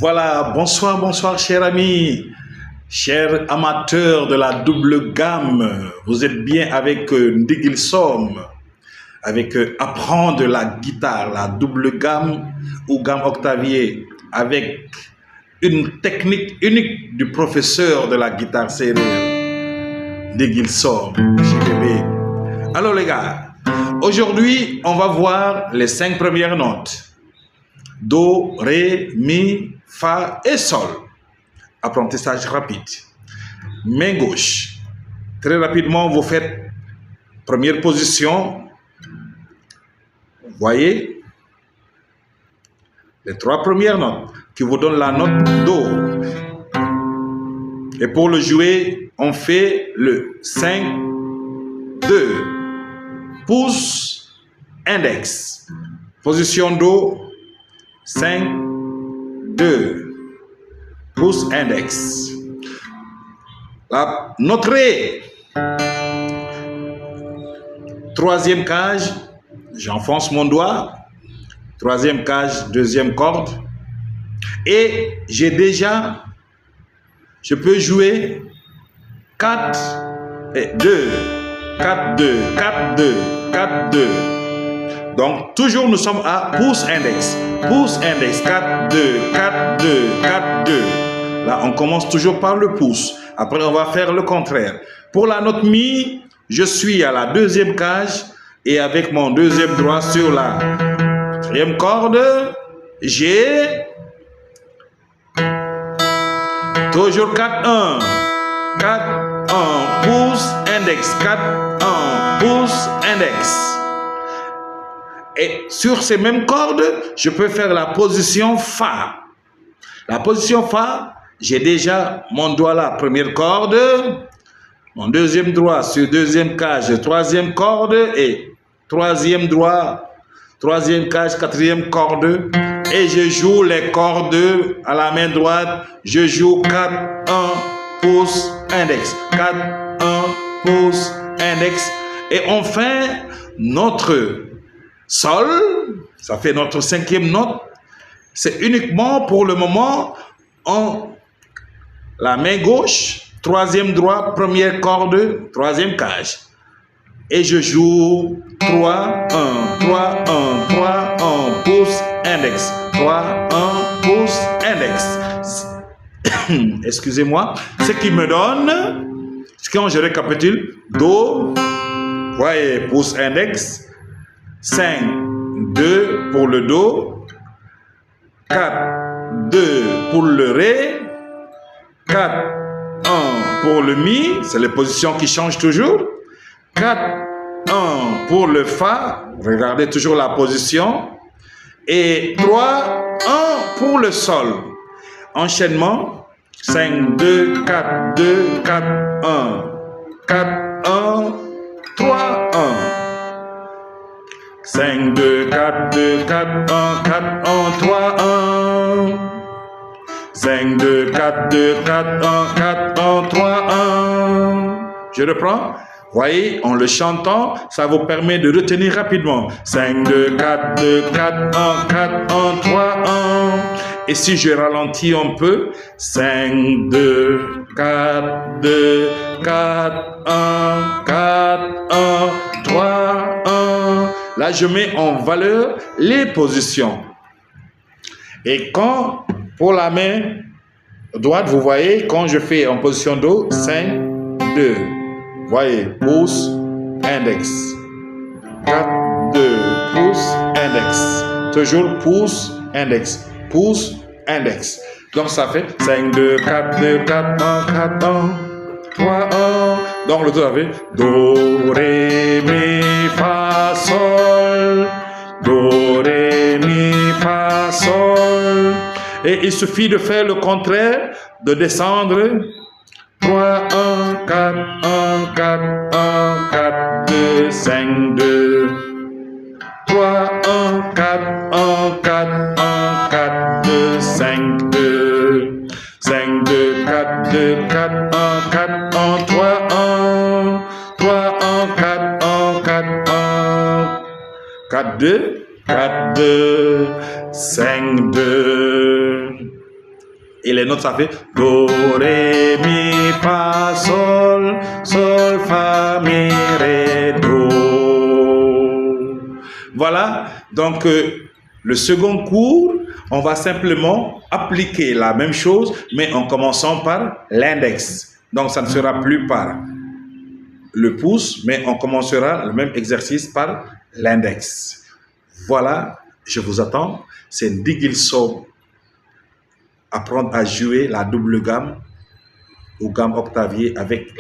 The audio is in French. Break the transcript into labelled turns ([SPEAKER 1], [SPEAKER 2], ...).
[SPEAKER 1] Voilà, bonsoir, bonsoir, chers amis, chers amateurs de la double gamme. Vous êtes bien avec Ndigil Som, avec apprendre la guitare, la double gamme ou gamme octavier, avec une technique unique du professeur de la guitare sérère, Ndigil Som, JBB. Alors les gars, aujourd'hui, on va voir les 5 premières notes. Do, Ré, Mi, Fa et Sol. Apprentissage rapide. Main gauche. Très rapidement, vous faites première position. Voyez les 3 premières notes qui vous donnent la note Do. Et pour le jouer, on fait le 5, 2. Pouce, index. Position Do. 5, 2, pouce index. La note Ré. 3e cage, j'enfonce mon doigt. 3e cage, 2e corde. Et je peux jouer 4 et 2, 4, 2, 4, 2, 4, 2. Donc, toujours nous sommes à pouce index. Pouce index, 4, 2, 4, 2, 4, 2. Là, on commence toujours par le pouce. Après, on va faire le contraire. Pour la note Mi, je suis à la 2e cage et avec mon 2e doigt sur la 3e corde, j'ai toujours 4, 1. 4, 1, pouce index, 4, 1, pouce index. Et sur ces mêmes cordes, je peux faire la position Fa. La position Fa, j'ai déjà mon doigt là, première corde, mon 2e doigt sur 2e cage, 3e corde et 3e doigt, 3e cage, 4e corde. Et je joue les cordes à la main droite. Je joue 4, 1, pouce, index. 4, 1, pouce, index. Et on fait notre Sol, ça fait notre 5e note. C'est uniquement pour le moment en la main gauche, 3e doigt, première corde, 3e cage. Et je joue 3, 1, 3, 1, 3, 1, pouce, index. 3, 1, pouce, index. Excusez-moi. Ce qui me donne, quand je récapitule, Do, voyez, pouce, index. 5, 2 pour le Do, 4, 2 pour le Ré, 4, 1 pour le Mi, c'est les positions qui changent toujours, 4, 1 pour le Fa, regardez toujours la position, et 3, 1 pour le Sol. Enchaînement, 5, 2, 4, 2, 4, 1, 4, 1, 3, 1. 5, 2, 4, 2, 4, 1, 4, 1, 3, 1. 5, 2, 4, 2, 4, 1, 4, 1, 3, 1. Je reprends. Voyez, en le chantant, ça vous permet de retenir rapidement. 5, 2, 4, 2, 4, 1, 4, 1, 3, 1. Et si je ralentis un peu, 5, 2, 4, 2, 4, 1, 4, 1, 3, 1. Là, je mets en valeur les positions. Et quand, pour la main droite, vous voyez, quand je fais en position Do, 5, 2. Voyez, pouce, index. 4, 2, pouce, index. Toujours pouce, index. Pouce, index. Donc, ça fait 5, 2, 4, 2, 4, 1, 4, 1. 3, 1. Donc, le Do avait Do, Ré, Mi, Fa, Sol. Do, Ré, Mi, Fa, Sol. Et il suffit de faire le contraire, de descendre. 3, 1, 4, 1, 4, 1, 4, 2, 5, 2. 3, 1, 4, 1, 4, 1, 4, 2, 5, 2. 5, 2, 4, 2, 4, 1, 4, 1, 3, 1. 3, 1, 4, 1, 4, 1. 4, 2, 4, 2, 5, 2. Et les notes, ça fait Do, Ré, Mi, Fa, Sol, Sol, Fa, Mi, Ré, Do. Voilà, donc le second cours, on va simplement appliquer la même chose, mais en commençant par l'index. Donc ça ne sera plus par le pouce, mais on commencera le même exercice par l'index. Voilà, je vous attends. C'est Ndigilso. Apprendre à jouer la double gamme ou gamme octavier avec